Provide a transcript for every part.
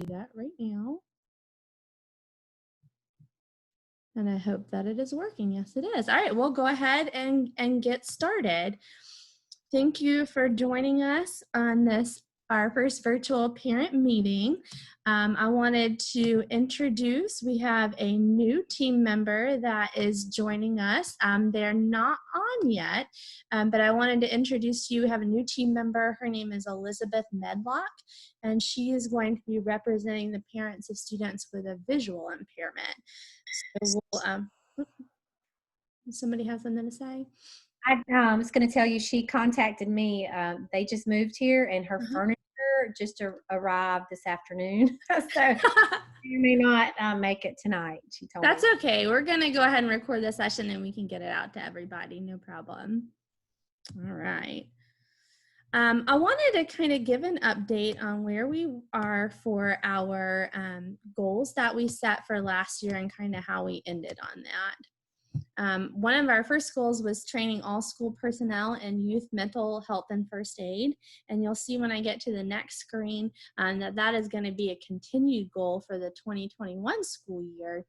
do that right now. And I hope that it is working. Yes, it is. All right, we'll go ahead and get started. Thank you for joining us on this, our first virtual parent meeting. I wanted to introduce, we have a new team member that is joining us. They're not on yet, but I wanted to introduce you. We have a new team member. Her name is Elizabeth Medlock, and she is going to be representing the parents of students with a visual impairment. So we'll, somebody has something to say? I was going to tell you, she contacted me. They just moved here, and her furniture just arrived this afternoon. So you may not make it tonight, she told me. That's okay. We're going to go ahead and record the session, and we can get it out to everybody. No problem. All right. I wanted to kind of give an update on where we are for our goals that we set for last year and kind of how we ended on that. One of our first goals was training all school personnel in youth mental health and first aid. And you'll see when I get to the next screen that is going to be a continued goal for the 2021 school year.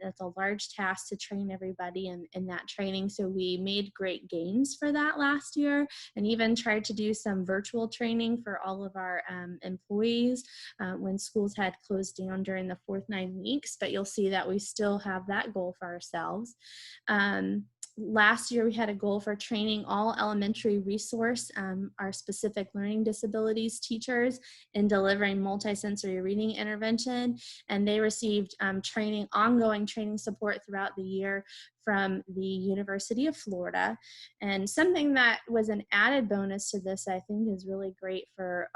That's a large task to train everybody in that training. So we made great gains for that last year, and even tried to do some virtual training for all of our employees when schools had closed down during the fourth 9 weeks. But you'll see that we still have that goal for ourselves. Last year, we had a goal for training all elementary resource, our specific learning disabilities teachers in delivering multisensory reading intervention, and they received ongoing training support throughout the year from the University of Florida. And something that was an added bonus to this, I think is really great for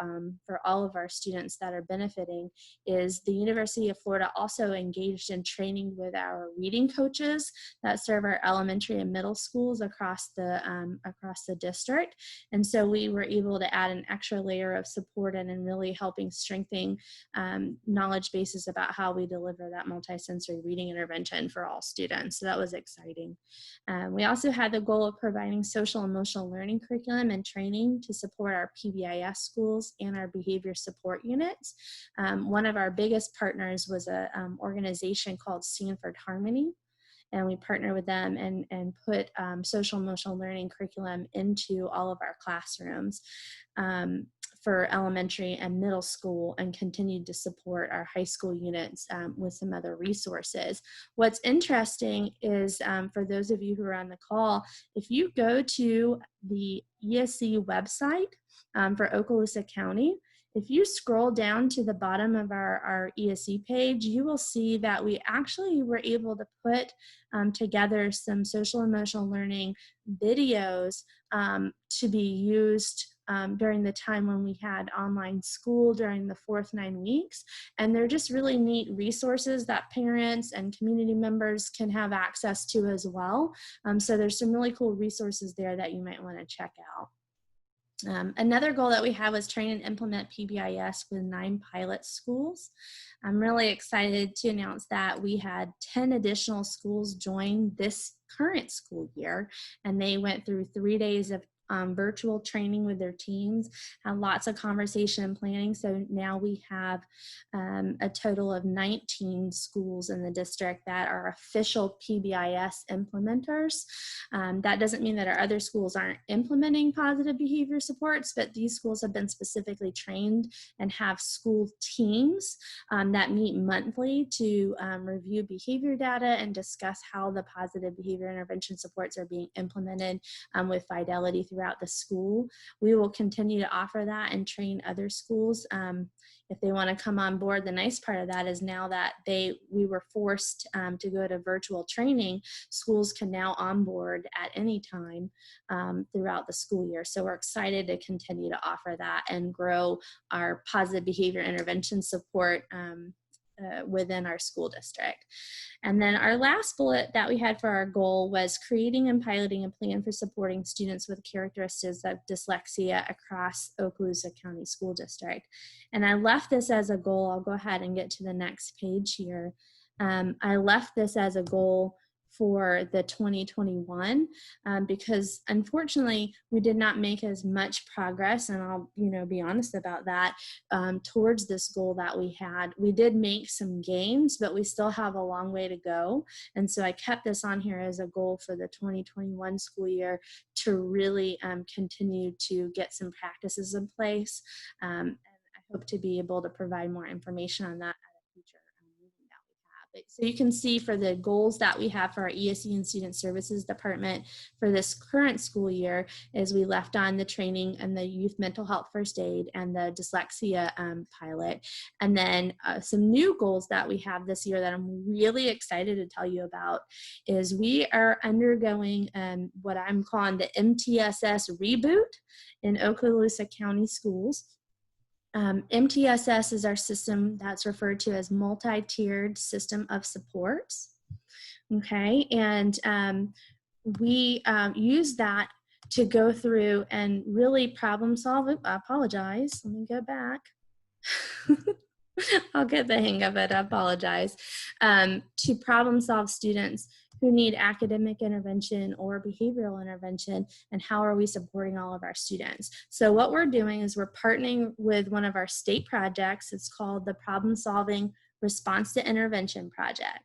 all of our students that are benefiting, is the University of Florida also engaged in training with our reading coaches that serve our elementary and middle schools across the district. And so we were able to add an extra layer of support and really helping strengthen knowledge bases about how we deliver that multisensory reading intervention for all students. So that was exciting. We also had the goal of providing social emotional learning curriculum and training to support our PBIS schools and our behavior support units. One of our biggest partners was an organization called Stanford Harmony, and we partner with them and put social emotional learning curriculum into all of our classrooms for elementary and middle school, and continued to support our high school units with some other resources. What's interesting is, for those of you who are on the call, if you go to the ESE website for Okaloosa County, if you scroll down to the bottom of our ESE page, you will see that we actually were able to put together some social emotional learning videos to be used during the time when we had online school during the fourth 9 weeks. And they're just really neat resources that parents and community members can have access to as well. So there's some really cool resources there that you might want to check out. Another goal that we have was train and implement PBIS with 9 pilot schools. I'm really excited to announce that we had 10 additional schools join this current school year, and they went through 3 days of virtual training with their teams, had lots of conversation and planning. So now we have a total of 19 schools in the district that are official PBIS implementers. That doesn't mean that our other schools aren't implementing positive behavior supports, but these schools have been specifically trained and have school teams that meet monthly to review behavior data and discuss how the positive behavior intervention supports are being implemented with fidelity throughout the school. We will continue to offer that and train other schools if they want to come on board. The nice part of that is now that we were forced to go to virtual training, schools can now onboard at any time throughout the school year. So we're excited to continue to offer that and grow our positive behavior intervention support within our school district. And then our last bullet that we had for our goal was creating and piloting a plan for supporting students with characteristics of dyslexia across Okaloosa County School District. And I left this as a goal. I'll go ahead and get to the next page here. I left this as a goal for the 2021 because unfortunately we did not make as much progress, and I'll be honest about that, towards this goal that we had. We did make some gains, but we still have a long way to go. And so I kept this on here as a goal for the 2021 school year to really continue to get some practices in place. And I hope to be able to provide more information on that at a future meeting that we have. But, so you can see for the goals that we have for our ESE and Student Services Department for this current school year is we left on the training and the youth mental health first aid and the dyslexia pilot. And then some new goals that we have this year that I'm really excited to tell you about is we are undergoing what I'm calling the MTSS reboot in Okaloosa County Schools. MTSS is our system that's referred to as multi-tiered system of supports. Okay, and we use that to go through and really problem solve. I apologize, let me go back. I'll get the hang of it, I apologize. To problem solve students who need academic intervention or behavioral intervention, and how are we supporting all of our students. So what we're doing is we're partnering with one of our state projects. It's called the Problem Solving Response to Intervention Project.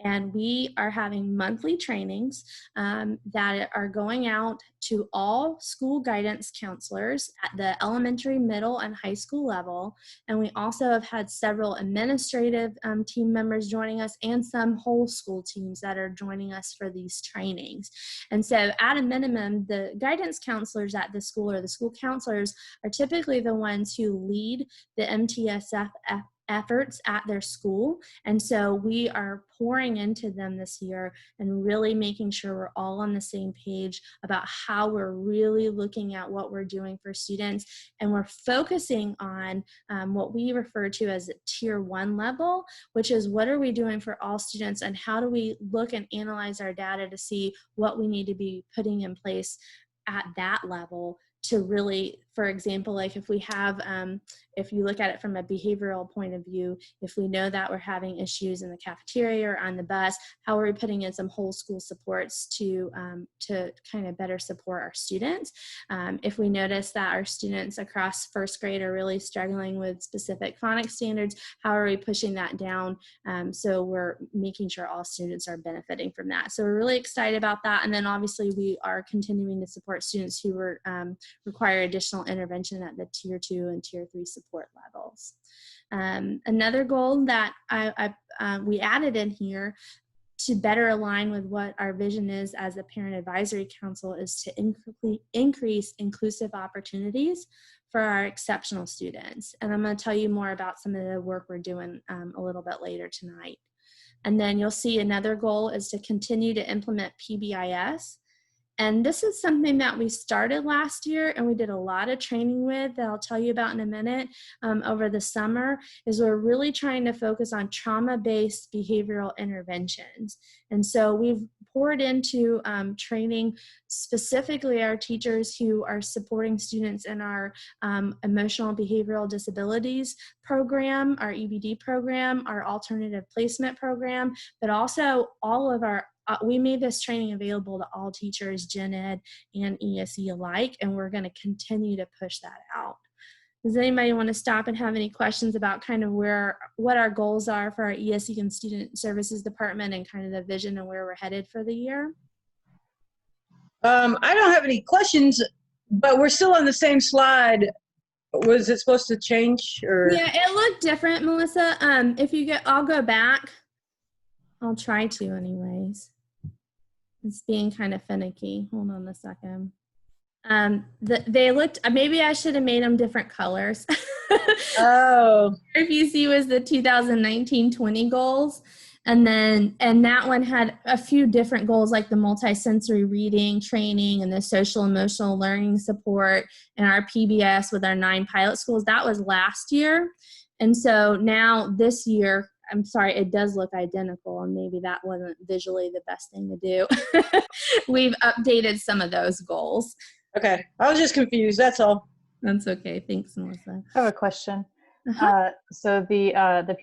And we are having monthly trainings that are going out to all school guidance counselors at the elementary, middle, and high school level. And we also have had several administrative team members joining us and some whole school teams that are joining us for these trainings. And so at a minimum, the guidance counselors at the school or the school counselors are typically the ones who lead the MTSF efforts at their school. And so we are pouring into them this year and really making sure we're all on the same page about how we're really looking at what we're doing for students. And we're focusing on what we refer to as a tier 1 level, which is what are we doing for all students and how do we look and analyze our data to see what we need to be putting in place at that level to really, for example, like if we have, if you look at it from a behavioral point of view, if we know that we're having issues in the cafeteria or on the bus, how are we putting in some whole school supports to kind of better support our students? If we notice that our students across first grade are really struggling with specific phonics standards, how are we pushing that down so we're making sure all students are benefiting from that? So we're really excited about that. And then obviously we are continuing to support students who were require additional intervention at the tier 2 and tier 3 support levels. Another goal that we added in here to better align with what our vision is as a parent advisory council is to increase inclusive opportunities for our exceptional students. And I'm going to tell you more about some of the work we're doing a little bit later tonight. And then you'll see another goal is to continue to implement PBIS. And this is something that we started last year and we did a lot of training with that I'll tell you about in a minute over the summer, is we're really trying to focus on trauma-based behavioral interventions. And so we've poured into training specifically our teachers who are supporting students in our emotional and behavioral disabilities program, our EBD program, our alternative placement program, but also all of our we made this training available to all teachers, gen ed and ESE alike, and we're going to continue to push that out. Does anybody want to stop and have any questions about kind of what our goals are for our ESE and Student Services Department and kind of the vision and where we're headed for the year? I don't have any questions, but we're still on the same slide. Was it supposed to change? Or? Yeah, it looked different, Melissa. If you get, I'll go back. I'll try to anyways. It's being kind of finicky. Hold on a second. They looked, maybe I should have made them different colors. Oh. If you see was the 2019-20 goals. And that one had a few different goals like the multisensory reading training and the social emotional learning support and our PBS with our 9 pilot schools. That was last year. And so now this year, I'm sorry, it does look identical, and maybe that wasn't visually the best thing to do. We've updated some of those goals. Okay, I was just confused, that's all. That's okay. Thanks, Melissa. I have a question. So the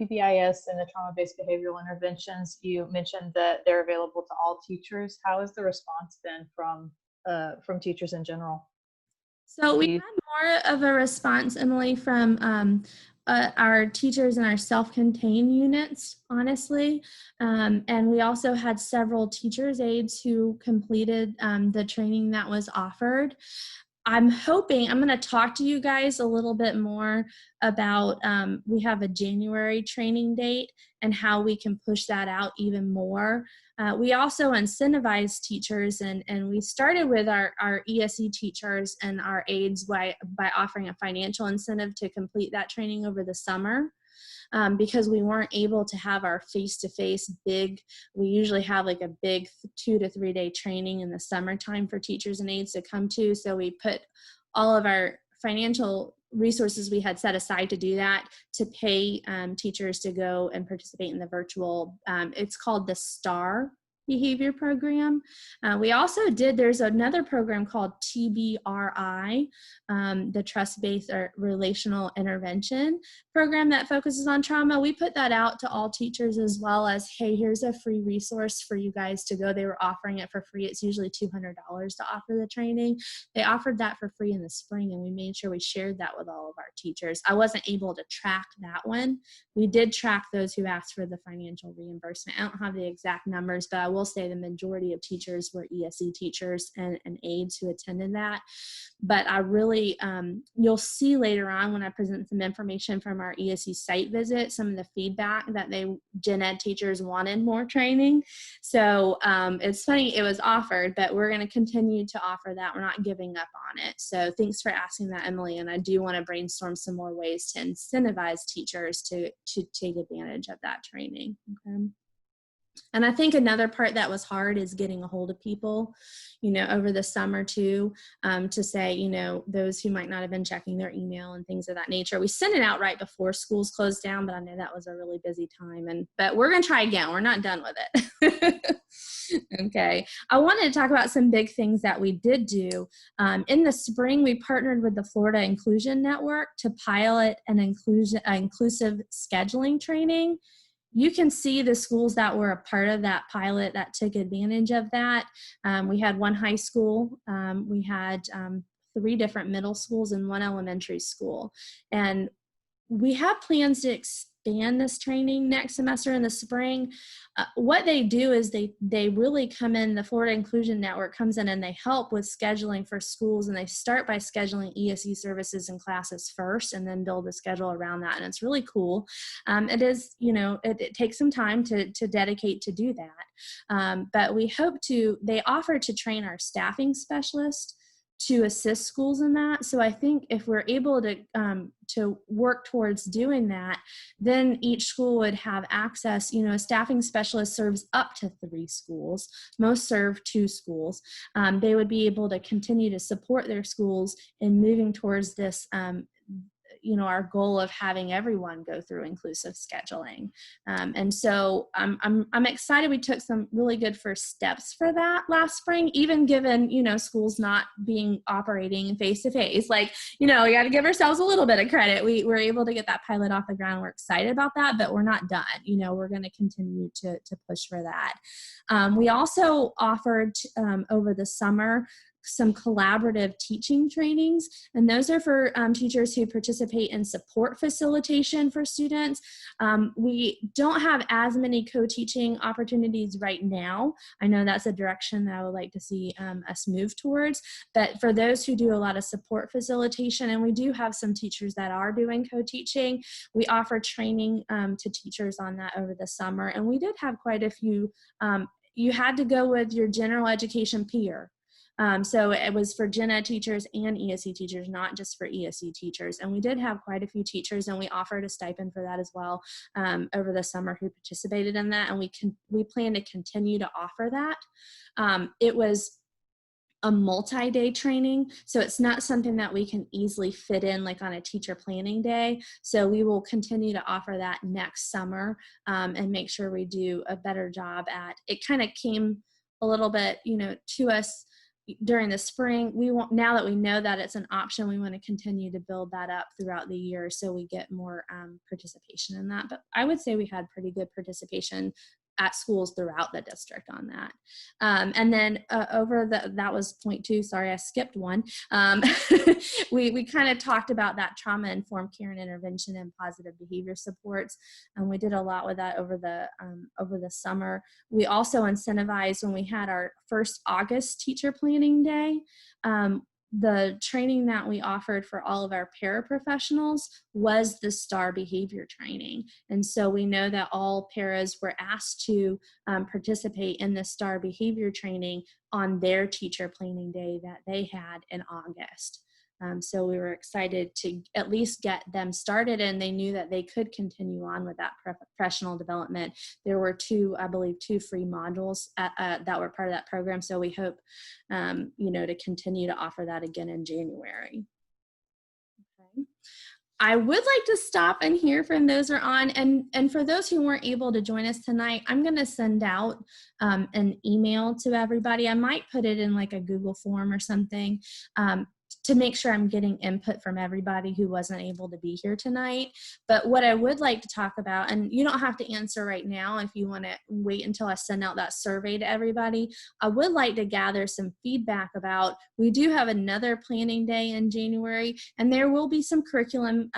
PBIS and the trauma-based behavioral interventions, you mentioned that they're available to all teachers. How has the response been from teachers in general? So we had more of a response, Emily, from our teachers in our self-contained units, honestly. And we also had several teachers' aides who completed the training that was offered. I'm hoping, I'm going to talk to you guys a little bit more about, we have a January training date and how we can push that out even more. We also incentivize teachers, and we started with our ESE teachers and our aides by offering a financial incentive to complete that training over the summer. Because we weren't able to have our face-to-face we usually have like a big 2 to 3 day training in the summertime for teachers and aides to come to. So we put all of our financial resources we had set aside to do that, to pay teachers to go and participate in the virtual, it's called the STAR behavior program. We also there's another program called TBRI, the Trust-Based or Relational Intervention program that focuses on trauma. We put that out to all teachers as well as, hey, here's a free resource for you guys to go. They were offering it for free. It's usually $200 to offer the training. They offered that for free in the spring, and we made sure we shared that with all of our teachers. I wasn't able to track that one. We did track those who asked for the financial reimbursement. I don't have the exact numbers, but I will say the majority of teachers were ESE teachers and aides who attended that. But I really, you'll see later on when I present some information from our ESE site visit, some of the feedback that gen ed teachers wanted more training. So it's funny, it was offered, but we're going to continue to offer that. We're not giving up on it. So thanks for asking that, Emily. And I do want to brainstorm some more ways to incentivize teachers to take advantage of that training. Okay. And I think another part that was hard is getting a hold of people, over the summer too, to say, those who might not have been checking their email and things of that nature. We sent it out right before schools closed down, but I know that was a really busy time. But we're going to try again. We're not done with it. Okay. I wanted to talk about some big things that we did do. In the spring, we partnered with the Florida Inclusion Network to pilot an inclusive scheduling training. You can see the schools that were a part of that pilot that took advantage of that. We had one high school, we had 3 different middle schools and 1 elementary school. And we have plans to expand this training next semester in the spring. What they do is they really come in, the Florida Inclusion Network comes in and they help with scheduling for schools, and they start by scheduling ESE services and classes first and then build a schedule around that. And it's really cool. It is, it takes some time to dedicate to do that. But we hope they offer to train our staffing specialist to assist schools in that. So I think if we're able to work towards doing that, then each school would have access. A staffing specialist serves up to 3 schools. Most serve 2 schools. They would be able to continue to support their schools in moving towards this, our goal of having everyone go through inclusive scheduling. And so I'm excited we took some really good first steps for that last spring, even given, schools not operating face-to-face. We got to give ourselves a little bit of credit. We were able to get that pilot off the ground. We're excited about that, but we're not done. We're going to continue to push for that. We also offered over the summer some collaborative teaching trainings, and those are for teachers who participate in support facilitation for students. We don't have as many co-teaching opportunities right now. I know that's a direction that I would like to see us move towards, but for those who do a lot of support facilitation, and we do have some teachers that are doing co-teaching, we offer training to teachers on that over the summer, and we did have quite a few. You had to go with your general education peer. So it was for gen ed teachers and ESE teachers, not just for ESE teachers. And we did have quite a few teachers, and we offered a stipend for that as well over the summer who participated in that. And we plan to continue to offer that. It was a multi-day training, so it's not something that we can easily fit in on a teacher planning day. So we will continue to offer that next summer and make sure we do a better job at it. Kind of came a little bit, to us during the spring. We want, now that we know that it's an option, we want to continue to build that up throughout the year so we get more participation in that. But I would say we had pretty good participation at schools throughout the district on that. And then that was point 2, sorry, I skipped one. We kind of talked about that trauma-informed care and intervention and positive behavior supports. And we did a lot with that over the summer. We also incentivized when we had our first August teacher planning day. The training that we offered for all of our paraprofessionals was the STAR behavior training. And so we know that all paras were asked to participate in the STAR behavior training on their teacher planning day that they had in August. So we were excited to at least get them started, and they knew that they could continue on with that professional development. There were I believe two free modules that were part of that program. So we hope, to continue to offer that again in January. Okay. I would like to stop and hear from those who are on. And for those who weren't able to join us tonight, I'm going to send out an email to everybody. I might put it in like a Google form or something to make sure I'm getting input from everybody who wasn't able to be here tonight. But what I would like to talk about, and you don't have to answer right now if you want to wait until I send out that survey to everybody, I would like to gather some feedback about, we do have another planning day in January, and there will be some curriculum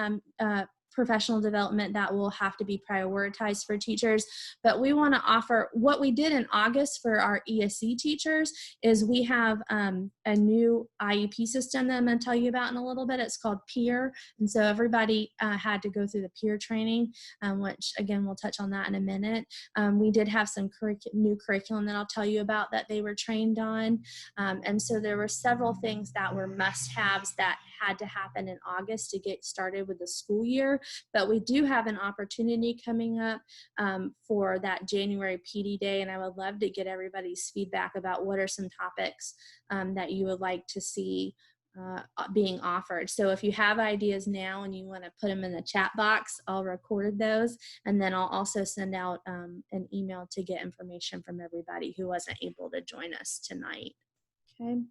professional development that will have to be prioritized for teachers. But we want to offer what we did in August for our ESE teachers is we have a new IEP system that I'm going to tell you about in a little bit. It's called PEER. And so everybody had to go through the PEER training, which again, we'll touch on that in a minute. We did have some new curriculum that I'll tell you about that they were trained on. And so there were several things that were must-haves that had to happen in August to get started with the school year. But we do have an opportunity coming up for that January PD Day, and I would love to get everybody's feedback about what are some topics that you would like to see being offered. So if you have ideas now and you want to put them in the chat box, I'll record those, and then I'll also send out an email to get information from everybody who wasn't able to join us tonight. Okay.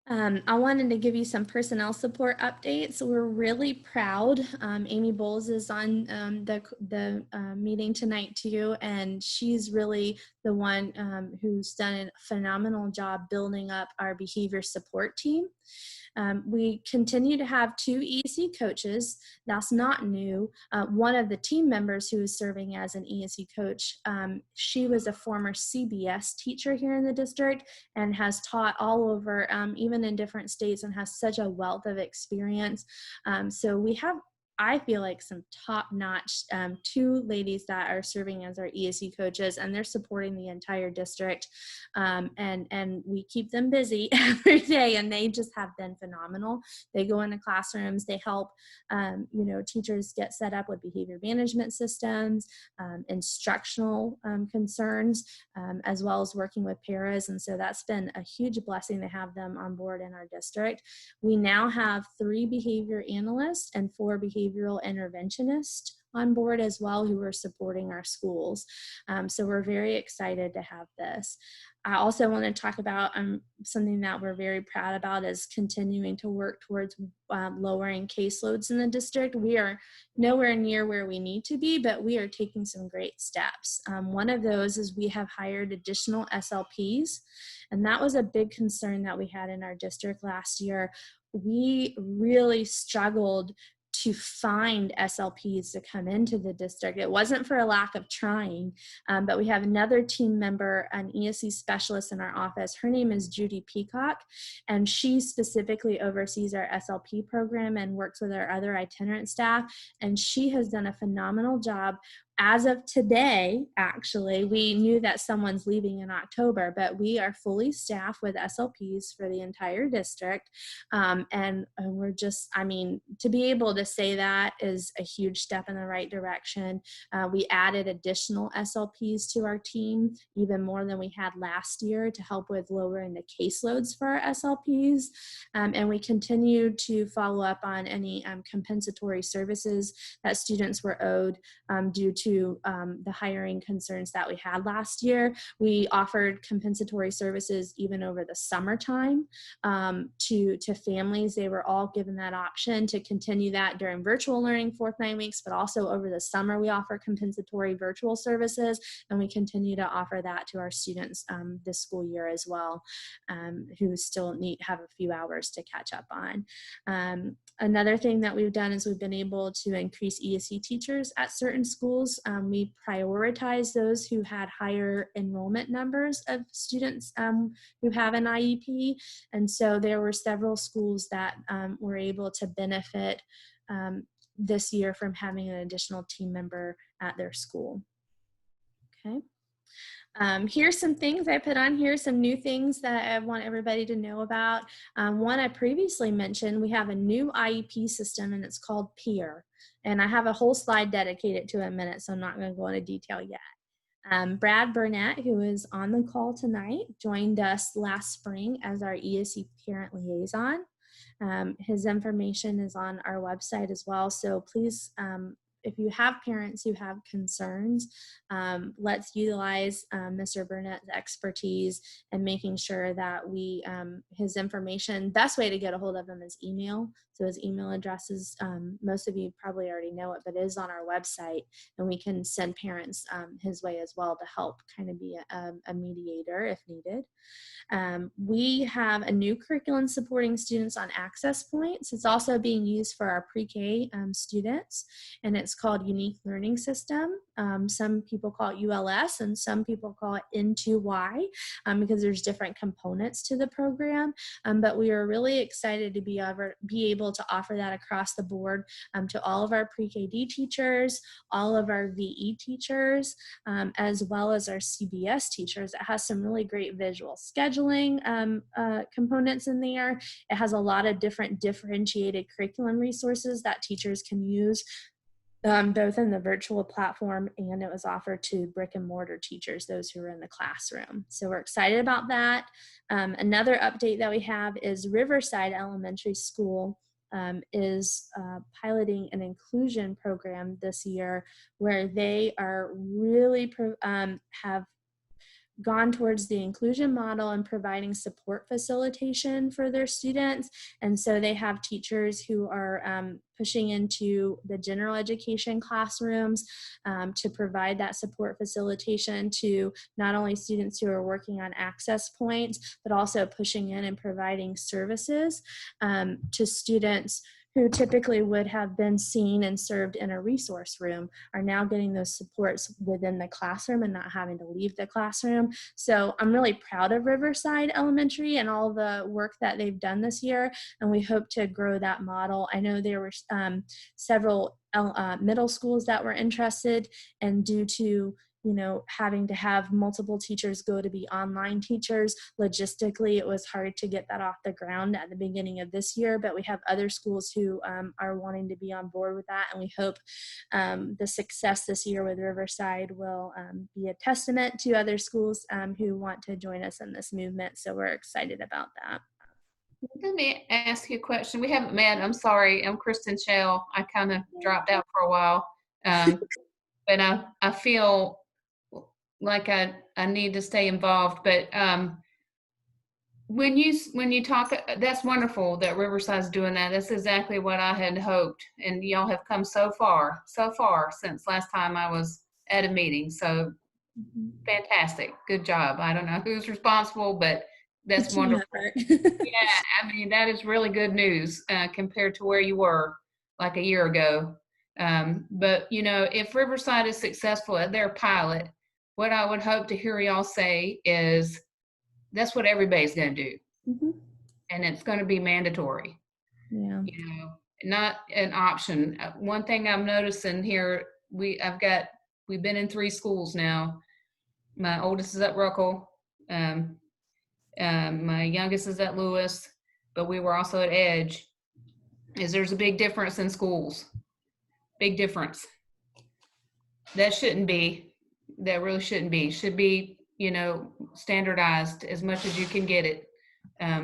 I wanted to give you some personnel support updates. We're really proud. Amy Bowles is on the meeting tonight too, and she's really the one who's done a phenomenal job building up our behavior support team. We continue to have 2 ESE coaches. That's not new. One of the team members who is serving as an ESE coach, she was a former CBS teacher here in the district and has taught all over, even in different states, and has such a wealth of experience. So we have, I feel like, some top-notch 2 ladies that are serving as our ESE coaches, and they're supporting the entire district. And we keep them busy every day, and they just have been phenomenal. They go into classrooms, they help teachers get set up with behavior management systems, instructional concerns, as well as working with paras. And so that's been a huge blessing to have them on board in our district. We now have 3 behavior analysts and 4 behavioral interventionists on board as well, who are supporting our schools. So we're very excited to have this. I also want to talk about something that we're very proud about is continuing to work towards lowering caseloads in the district. We are nowhere near where we need to be, but we are taking some great steps. One of those is we have hired additional SLPs, and that was a big concern that we had in our district last year. We really struggled to find SLPs to come into the district. It wasn't for a lack of trying, but we have another team member, an ESE specialist in our office. Her name is Judy Peacock, and she specifically oversees our SLP program and works with our other itinerant staff, and she has done a phenomenal job. As of today, actually, we knew that someone's leaving in October, but we are fully staffed with SLPs for the entire district. And we're just, to be able to say that is a huge step in the right direction. We added additional SLPs to our team, even more than we had last year, to help with lowering the caseloads for our SLPs. And we continue to follow up on any compensatory services that students were owed due to to the hiring concerns that we had last year, we offered compensatory services even over the summertime to families. They were all given that option to continue that during virtual learning 4 to 9 weeks, but also over the summer we offer compensatory virtual services, and we continue to offer that to our students this school year as well, who still have a few hours to catch up on. Another thing that we've done is we've been able to increase ESE teachers at certain schools. We prioritize those who had higher enrollment numbers of students who have an IEP. And so there were several schools that were able to benefit this year from having an additional team member at their school. Okay. Here's some things I put on here, some new things that I want everybody to know about. One I previously mentioned, we have a new IEP system and it's called PEER. And I have a whole slide dedicated to it in a minute, so I'm not going to go into detail yet. Brad Burnett, who is on the call tonight, joined us last spring as our ESE parent liaison. His information is on our website as well, so please, if you have parents who have concerns, let's utilize Mr. Burnett's expertise and making sure that we, his information, best way to get a hold of him is email. So his email address is, most of you probably already know it, but it is on our website, and we can send parents his way as well to help kind of be a mediator if needed. We have a new curriculum supporting students on access points. It's also being used for our pre-K students, and it's called Unique Learning System. Some people call it ULS and some people call it N2Y because there's different components to the program, but we are really excited to be able to offer that across the board to all of our pre-KD teachers, all of our VE teachers, as well as our CBS teachers. It has some really great visual scheduling components in there. It has a lot of different differentiated curriculum resources that teachers can use both in the virtual platform, and it was offered to brick and mortar teachers, those who are in the classroom. So we're excited about that. Another update that we have is Riverside Elementary School is piloting an inclusion program this year where they are really have gone towards the inclusion model and providing support facilitation for their students. And so they have teachers who are pushing into the general education classrooms to provide that support facilitation to not only students who are working on access points, but also pushing in and providing services to students who typically would have been seen and served in a resource room, are now getting those supports within the classroom and not having to leave the classroom. So I'm really proud of Riverside Elementary and all the work that they've done this year, and we hope to grow that model. I know there were several middle schools that were interested, and due to having to have multiple teachers go to be online teachers, logistically, it was hard to get that off the ground at the beginning of this year, but we have other schools who are wanting to be on board with that, and we hope the success this year with Riverside will be a testament to other schools who want to join us in this movement, so we're excited about that. Let me ask you a question. We haven't met. I'm sorry. I'm Kristen Shell. I kind of dropped out for a while, but I feel like I need to stay involved. But when you talk, that's wonderful that Riverside's doing that. That's exactly what I had hoped. And y'all have come so far since last time I was at a meeting. So fantastic. Good job. I don't know who's responsible, but that's wonderful. Yeah, I mean, that is really good news compared to where you were like a year ago. But, if Riverside is successful at their pilot, what I would hope to hear y'all say is that's what everybody's going to do. And it's going to be mandatory. Yeah. Not an option. One thing I'm noticing here, we've been in 3 schools now. My oldest is at Ruckle. My youngest is at Lewis, but we were also at Edge. There's a big difference in schools. Big difference. That shouldn't be. That really shouldn't be. Should be, standardized as much as you can get it.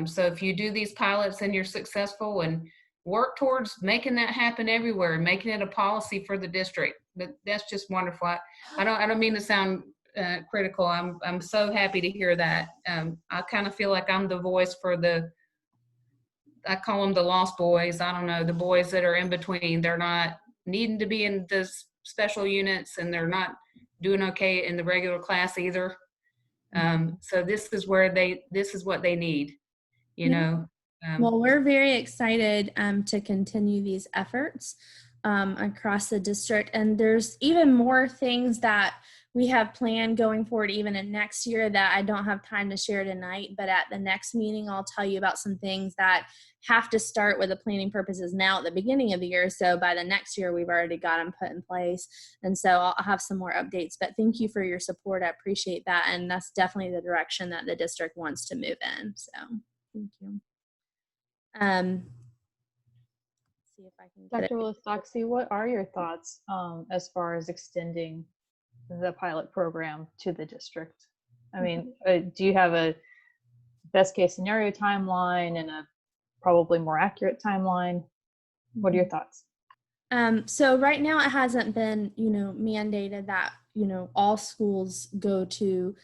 So if you do these pilots and you're successful and work towards making that happen everywhere, making it a policy for the district. That's just wonderful. I don't mean to sound critical. I'm so happy to hear that. I kind of feel like I'm the voice for I call them the lost boys. I don't know, the boys that are in between. They're not needing to be in the special units, and they're not doing okay in the regular class either. So this is what they need, you know. Well, we're very excited to continue these efforts across the district. And there's even more things that we have planned going forward, even in next year, that I don't have time to share tonight. But at the next meeting, I'll tell you about some things that have to start with the planning purposes now at the beginning of the year. So by the next year, we've already got them put in place. And so I'll have some more updates. But thank you for your support. I appreciate that. And that's definitely the direction that the district wants to move in. So thank you. See if I can get Dr. Willis-Doxsee, what are your thoughts as far as extending the pilot program to the district? I mean, do you have a best case scenario timeline and a probably more accurate timeline? What are your thoughts? So right now it hasn't been, mandated that, all schools go to,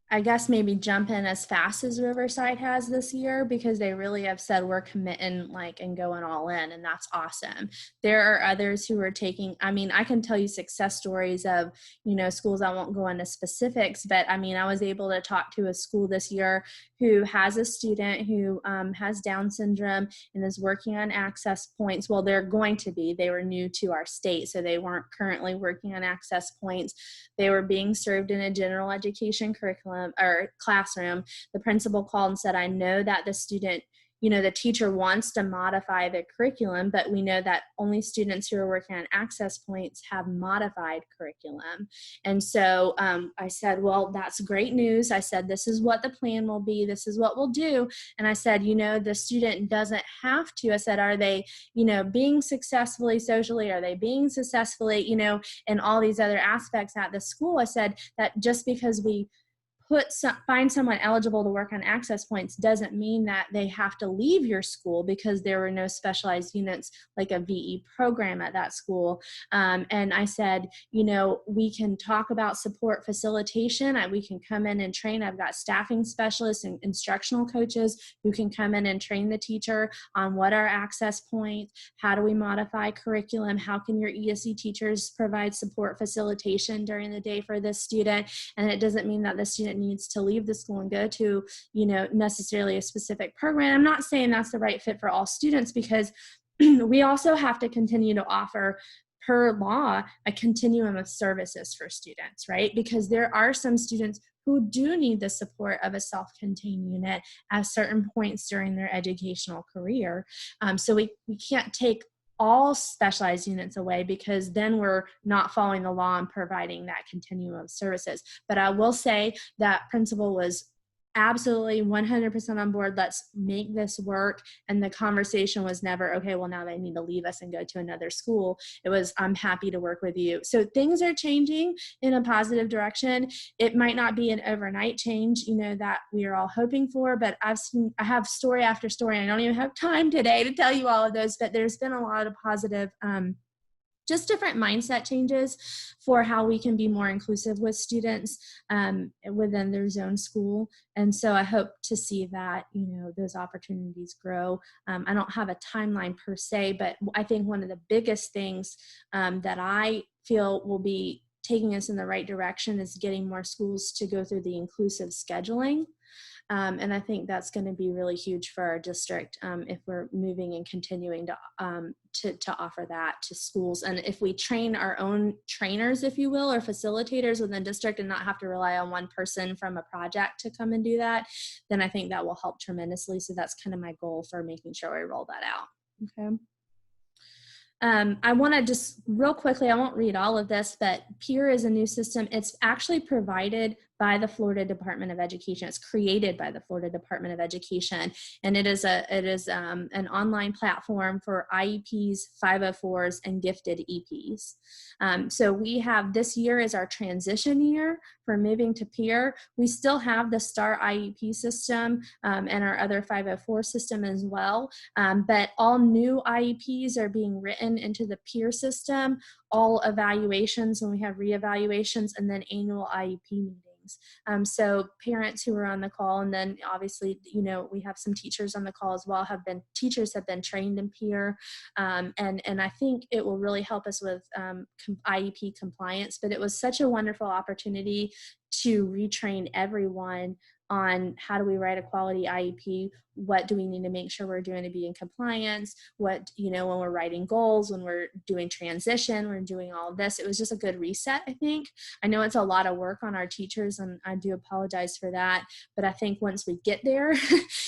I guess, maybe jump in as fast as Riverside has this year, because they really have said we're committing and going all in, and that's awesome. There are others who are taking, I can tell you success stories of, schools. I won't go into specifics, but I was able to talk to a school this year who has a student who has Down syndrome and is working on access points. Well, they're going to be. They were new to our state, so they weren't currently working on access points. They were being served in a general education curriculum or classroom. The principal called and said, I know that the student, the teacher wants to modify the curriculum, but we know that only students who are working on access points have modified curriculum. And so I said, well, that's great news. I said, this is what the plan will be. This is what we'll do. And I said, the student doesn't have to. I said, are they, being successfully socially? Are they being successfully, in all these other aspects at the school? I said that just because we find someone eligible to work on access points doesn't mean that they have to leave your school, because there were no specialized units like a VE program at that school. And I said, we can talk about support facilitation. We can come in and train. I've got staffing specialists and instructional coaches who can come in and train the teacher on what are access points, how do we modify curriculum, how can your ESE teachers provide support facilitation during the day for this student. And it doesn't mean that the student needs to leave the school and go to, necessarily a specific program. I'm not saying that's the right fit for all students, because we also have to continue to offer, per law, a continuum of services for students, right? Because there are some students who do need the support of a self-contained unit at certain points during their educational career. So we can't take all specialized units away, because then we're not following the law and providing that continuum of services. But I will say that principal was absolutely 100% on board. Let's make this work. And the conversation was never, okay, well, now they need to leave us and go to another school. It was, I'm happy to work with you. So things are changing in a positive direction. It might not be an overnight change, that we are all hoping for, but I have story after story. I don't even have time today to tell you all of those, but there's been a lot of positive, just different mindset changes for how we can be more inclusive with students within their zone school. And so I hope to see that, those opportunities grow. I don't have a timeline per se, but I think one of the biggest things that I feel will be taking us in the right direction is getting more schools to go through the inclusive scheduling. And I think that's going to be really huge for our district if we're moving and continuing to offer that to schools. And if we train our own trainers, if you will, or facilitators within district, and not have to rely on one person from a project to come and do that, then I think that will help tremendously. So that's kind of my goal for making sure we roll that out. Okay. I want to just real quickly, I won't read all of this, but PEER is a new system. It's actually provided by the Florida Department of Education. It's created by the Florida Department of Education, and it is an online platform for IEPs, 504s, and gifted EPs. So we have, this year is our transition year for moving to peer. We still have the STAR IEP system and our other 504 system as well, but all new IEPs are being written into the peer system, all evaluations, and we have reevaluations, and then annual IEP meetings. So parents who are on the call, and then obviously, you know, we have some teachers on the call as well, teachers have been trained in peer, and I think it will really help us with IEP compliance. But it was such a wonderful opportunity to retrain everyone on how do we write a quality IEP, what do we need to make sure we're doing to be in compliance, what, you know, when we're writing goals, when we're doing transition, we're doing all of this. It was just a good reset, I think. I know it's a lot of work on our teachers, and I do apologize for that, but I think once we get there,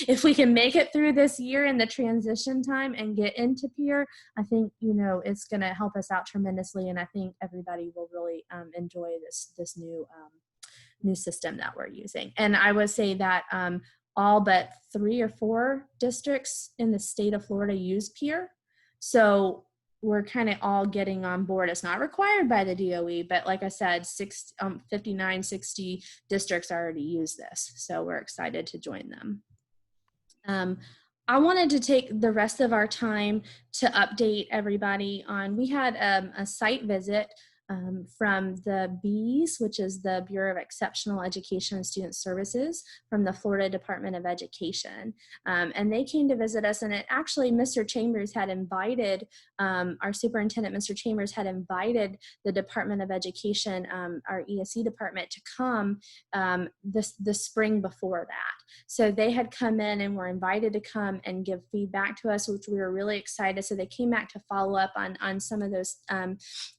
if we can make it through this year in the transition time and get into peer, I think, you know, it's going to help us out tremendously, and I think everybody will really enjoy this new system that we're using. And I would say that all but 3 or 4 districts in the state of Florida use peer. So we're kind of all getting on board. It's not required by the DOE, but like I said, 59, 60 districts already use this. So we're excited to join them. I wanted to take the rest of our time to update everybody on, we had a site visit from the BEES, which is the Bureau of Exceptional Education and Student Services from the Florida Department of Education. And they came to visit us, and it actually, Mr. Chambers had invited, our superintendent, Mr. Chambers, had invited the Department of Education, our ESE department, to come the spring before that. So they had come in and were invited to come and give feedback to us, which we were really excited. So they came back to follow up on some of those,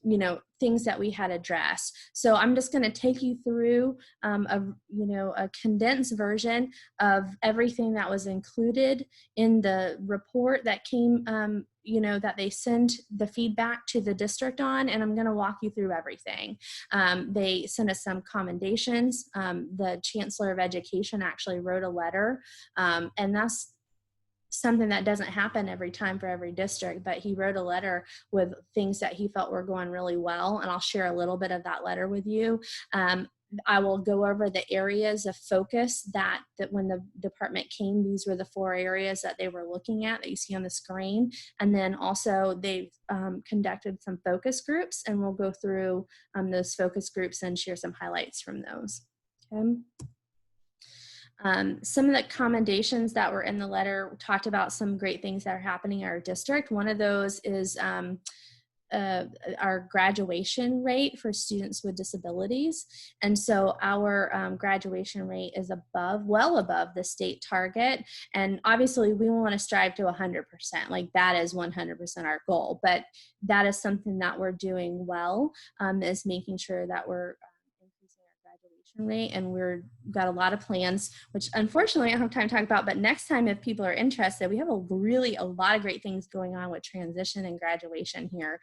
you know, things that we had addressed. So I'm just going to take you through a condensed version of everything that was included in the report that came, that they send the feedback to the district on, and I'm going to walk you through everything. They sent us some commendations. The Chancellor of Education actually wrote a letter, and that's something that doesn't happen every time for every district, but he wrote a letter with things that he felt were going really well, and I'll share a little bit of that letter with you. I will go over the areas of focus that when the department came, these were the 4 areas that they were looking at that you see on the screen. And then also they've conducted some focus groups, and we'll go through those focus groups and share some highlights from those. Okay. Some of the commendations that were in the letter talked about some great things that are happening in our district. One of those is our graduation rate for students with disabilities. And so our graduation rate is well above the state target. And obviously we want to strive to 100%, like that is 100% our goal, but that is something that we're doing well, is making sure that we're increasing our graduation rate. And we've got a lot of plans, which unfortunately I don't have time to talk about, but next time if people are interested, we have a lot of great things going on with transition and graduation here.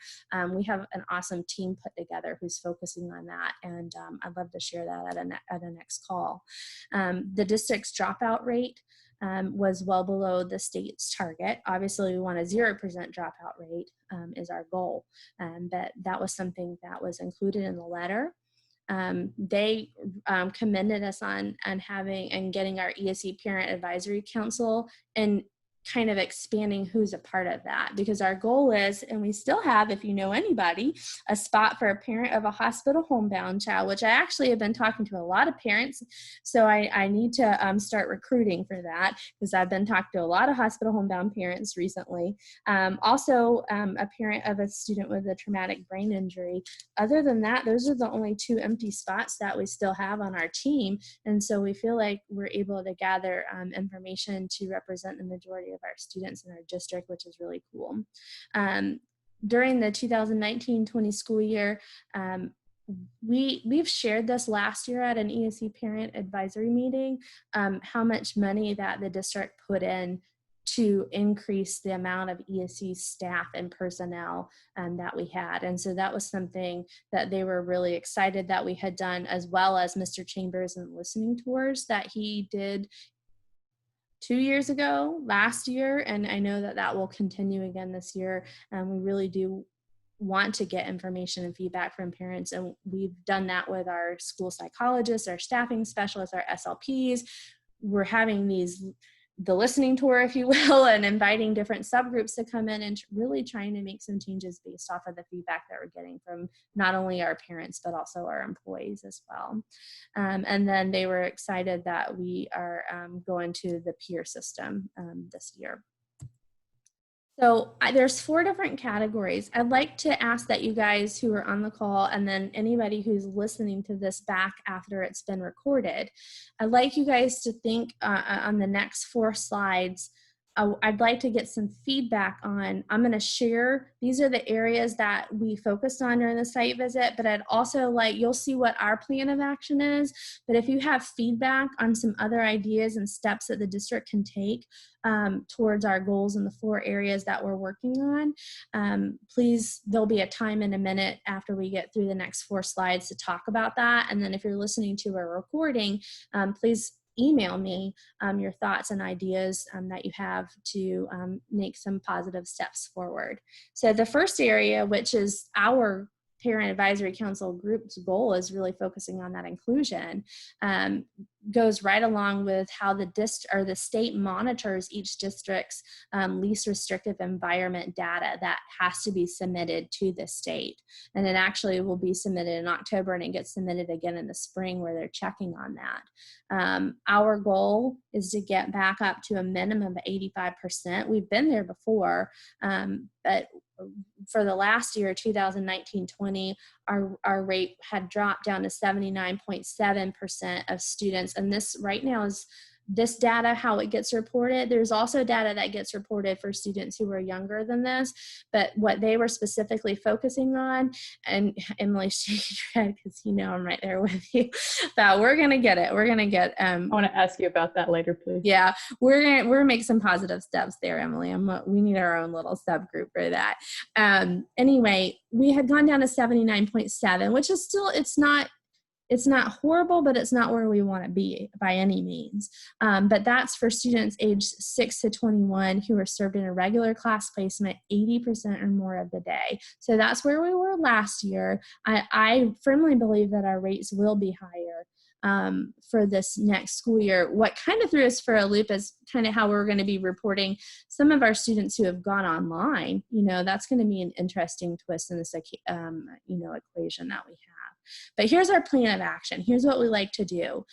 We have an awesome team put together who's focusing on that, and I'd love to share that at a next call. The district's dropout rate was well below the state's target. Obviously, we want a 0% dropout rate is our goal, but that was something that was included in the letter. They commended us on having and getting our ESE Parent Advisory Council and kind of expanding who's a part of that, because our goal is, and we still have, if you know anybody, a spot for a parent of a hospital homebound child, which I actually have been talking to a lot of parents. So I need to start recruiting for that, because I've been talking to a lot of hospital homebound parents recently. Also a parent of a student with a traumatic brain injury. Other than that, those are the only 2 empty spots that we still have on our team. And so we feel like we're able to gather information to represent the majority of our students in our district, which is really cool. During the 2019-20 school year, we've shared this last year at an ESE parent advisory meeting, how much money that the district put in to increase the amount of ESE staff and personnel that we had. And so that was something that they were really excited that we had done, as well as Mr. Chambers and listening tours that he did 2 years ago, last year. And I know that that will continue again this year. And we really do want to get information and feedback from parents. And we've done that with our school psychologists, our staffing specialists, our SLPs. We're having the listening tour, if you will, and inviting different subgroups to come in and really trying to make some changes based off of the feedback that we're getting from not only our parents, but also our employees as well. And then they were excited that we are going to the peer system this year. So there's 4 different categories. I'd like to ask that you guys who are on the call, and then anybody who's listening to this back after it's been recorded, I'd like you guys to think on the next 4 slides. I'd like to get some feedback on, I'm going to share, these are the areas that we focused on during the site visit, but I'd also like, you'll see what our plan of action is, but if you have feedback on some other ideas and steps that the district can take towards our goals in the 4 areas that we're working on, please, there'll be a time in a minute after we get through the next 4 slides to talk about that. And then if you're listening to a recording, please email me your thoughts and ideas that you have to make some positive steps forward. So the first area, which is our Parent Advisory Council group's goal, is really focusing on that inclusion, goes right along with how the state monitors each district's least restrictive environment data that has to be submitted to the state. And it actually will be submitted in October, and it gets submitted again in the spring where they're checking on that. Our goal is to get back up to a minimum of 85%. We've been there before, but for the last year, 2019-20, our rate had dropped down to 79.7% of students. And this right now is this data, how it gets reported. There's also data that gets reported for students who are younger than this, but what they were specifically focusing on, and Emily, because you know I'm right there with you, but we're gonna get it. We're gonna get. I want to ask you about that later, please. Yeah, we're gonna make some positive steps there, Emily. We need our own little subgroup for that. Anyway, we had gone down to 79.7, which is still, it's not horrible, but it's not where we want to be by any means. But that's for students aged 6 to 21 who are served in a regular class placement 80% or more of the day. So that's where we were last year. I firmly believe that our rates will be higher for this next school year. What kind of threw us for a loop is kind of how we're going to be reporting some of our students who have gone online. You know, that's going to be an interesting twist in this, equation that we have. But here's our plan of action. Here's what we like to do.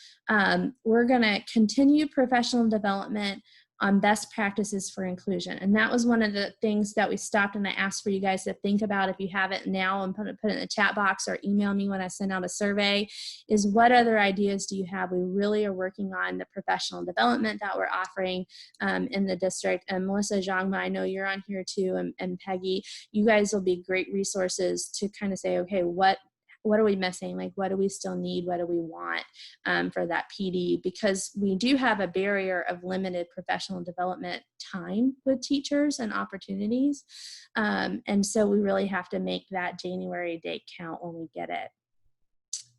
We're going to continue professional development on best practices for inclusion. And that was one of the things that we stopped and I asked for you guys to think about if you have it now and put it in the chat box or email me when I send out a survey, is what other ideas do you have? We really are working on the professional development that we're offering in the district. And Melissa Zhangma, I know you're on here too, and Peggy, you guys will be great resources to kind of say, okay, what are we missing? Like, what do we still need? What do we want for that PD? Because we do have a barrier of limited professional development time with teachers and opportunities. And so we really have to make that January date count when we get it.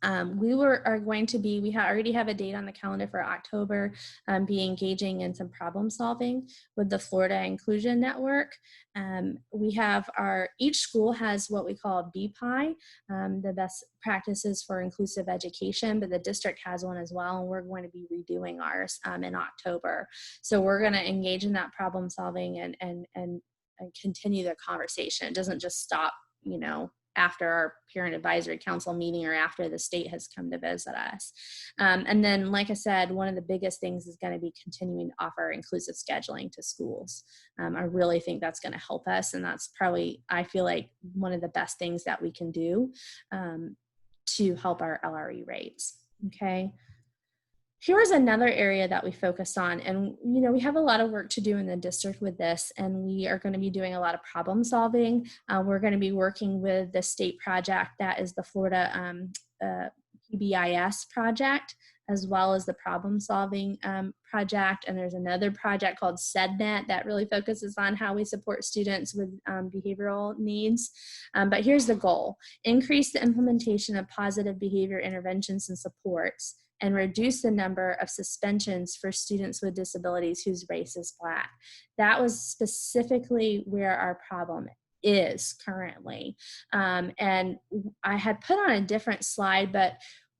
We already have a date on the calendar for October, be engaging in some problem solving with the Florida Inclusion Network. We have each school has what we call BPI, the best practices for inclusive education, but the district has one as well, and we're going to be redoing ours in October. So we're going to engage in that problem solving and continue the conversation. It doesn't just stop, after our Parent Advisory Council meeting or after the state has come to visit us. And then, like I said, one of the biggest things is going to be continuing to offer inclusive scheduling to schools. I really think that's going to help us, and that's probably, I feel like, one of the best things that we can do to help our LRE rates, okay? Here's another area that we focus on, and we have a lot of work to do in the district with this, and we are going to be doing a lot of problem solving. We're going to be working with the state project that is the Florida PBIS project. as well as the problem solving project. And there's another project called SEDNet that really focuses on how we support students with behavioral needs. But here's the goal: increase the implementation of positive behavior interventions and supports, and reduce the number of suspensions for students with disabilities whose race is Black. That was specifically where our problem is currently. And I had put on a different slide, but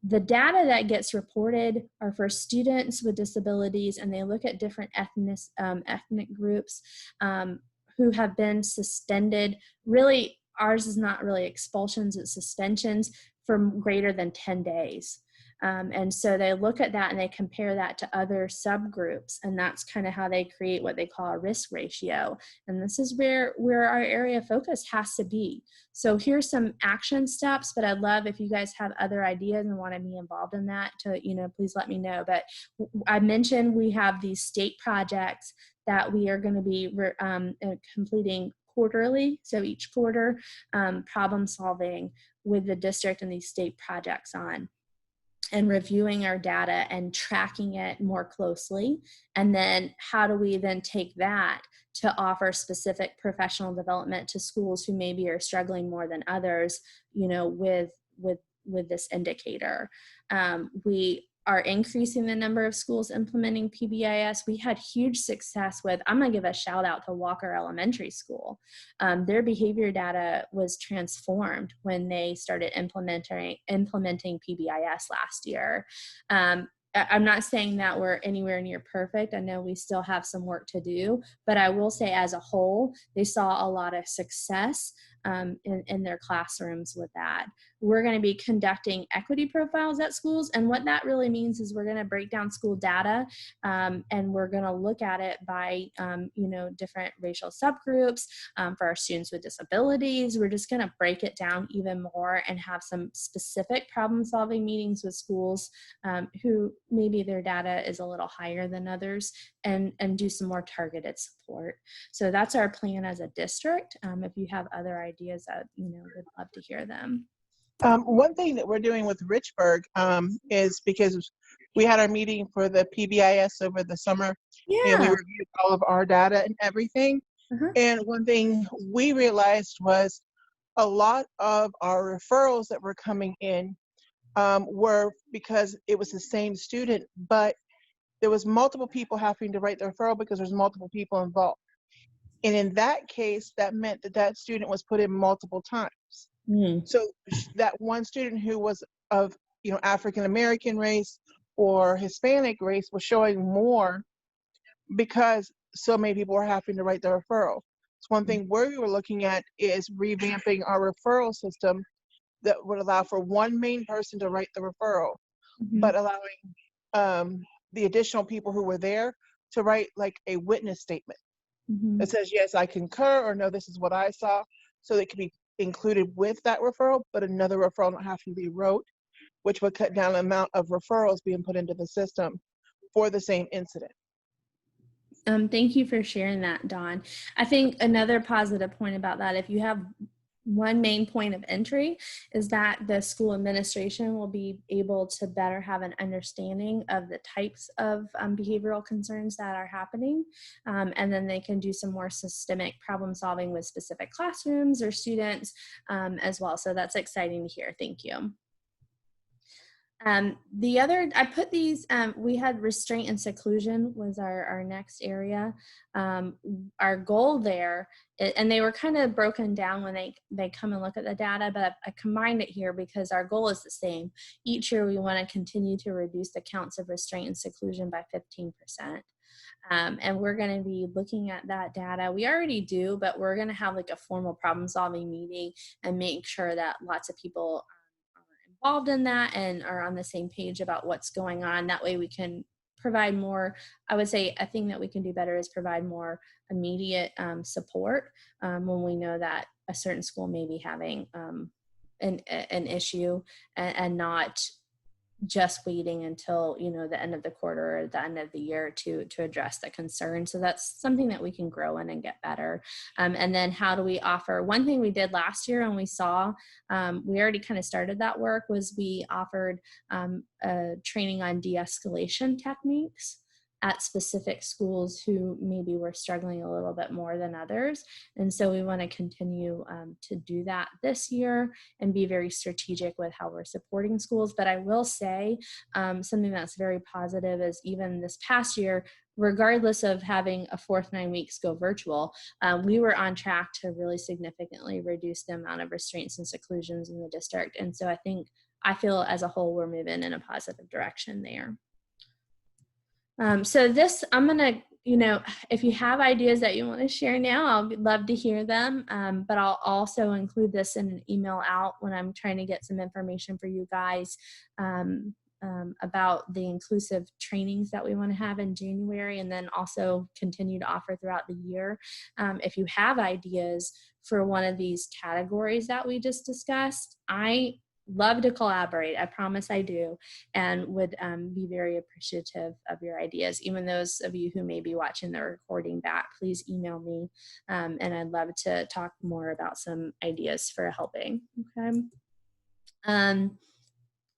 the data that gets reported are for students with disabilities, and they look at different ethnic groups who have been suspended. Really, ours is not really expulsions, it's suspensions for greater than 10 days. And so they look at that and they compare that to other subgroups, and that's kind of how they create what they call a risk ratio. And this is where our area of focus has to be. So here's some action steps, but I'd love if you guys have other ideas and want to be involved in that to, please let me know. But I mentioned we have these state projects that we are going to be completing quarterly. So each quarter, problem solving with the district and these state projects on, and reviewing our data and tracking it more closely. And then how do we then take that to offer specific professional development to schools who maybe are struggling more than others, with this indicator. We are increasing the number of schools implementing PBIS. We had huge success with, I'm gonna give a shout out to Walker Elementary School. Their behavior data was transformed when they started implementing PBIS last year. I'm not saying that we're anywhere near perfect. I know we still have some work to do, but I will say as a whole, they saw a lot of success in their classrooms with that. We're going to be conducting equity profiles at schools, and what that really means is we're going to break down school data and we're going to look at it by different racial subgroups. For our students with disabilities, we're just going to break it down even more and have some specific problem solving meetings with schools who maybe their data is a little higher than others, and do some more targeted support. So that's our plan as a district. If you have other ideas, would love to hear them. One thing that we're doing with Richburg is because we had our meeting for the PBIS over the summer, and we reviewed all of our data and everything. And one thing we realized was a lot of our referrals that were coming in were because it was the same student, but there was multiple people having to write the referral because there's multiple people involved. And in that case, that meant that student was put in multiple times. So that one student who was of African American race or Hispanic race was showing more because so many people were having to write the referral. So one thing we were looking at is revamping our referral system that would allow for one main person to write the referral, but allowing the additional people who were there to write like a witness statement that says, yes, I concur, or no, this is what I saw. So it could be included with that referral, but another referral not having to be wrote, which would cut down the amount of referrals being put into the system for the same incident. Thank you for sharing that, Dawn. I think another positive point about that, if you have one main point of entry, is that the school administration will be able to better have an understanding of the types of behavioral concerns that are happening. And then they can do some more systemic problem solving with specific classrooms or students as well. So that's exciting to hear. Thank you. The other, I put these, we had restraint and seclusion was our next area. Our goal there, and they were kind of broken down when they come and look at the data, but I combined it here because our goal is the same. Each year we want to continue to reduce the counts of restraint and seclusion by 15%. And we're going to be looking at that data. We already do, but we're going to have like a formal problem solving meeting and make sure that lots of people involved in that and are on the same page about what's going on. That way we can provide more, I would say a thing that we can do better is provide more immediate support when we know that a certain school may be having an issue and not just waiting until, you know, the end of the quarter or the end of the year to address the concern. So that's something that we can grow in and get better. And then how do we offer, one thing we did last year and we saw, we already kind of started that work, was we offered a training on de-escalation techniques at specific schools who maybe were struggling a little bit more than others. And so we want to continue to do that this year and be very strategic with how we're supporting schools. But I will say something that's very positive is even this past year, regardless of having a fourth 9 weeks go virtual, we were on track to really significantly reduce the amount of restraints and seclusions in the district. And so I feel as a whole, we're moving in a positive direction there. So this, I'm going to, you know, if you have ideas that you want to share now, I'll love to hear them. But I'll also include this in an email out when I'm trying to get some information for you guys about the inclusive trainings that we want to have in January, and then also continue to offer throughout the year. If you have ideas for one of these categories that we just discussed, I love to collaborate. I promise I do, and would be very appreciative of your ideas. Even those of you who may be watching the recording back, please email me, and I'd love to talk more about some ideas for helping. Okay.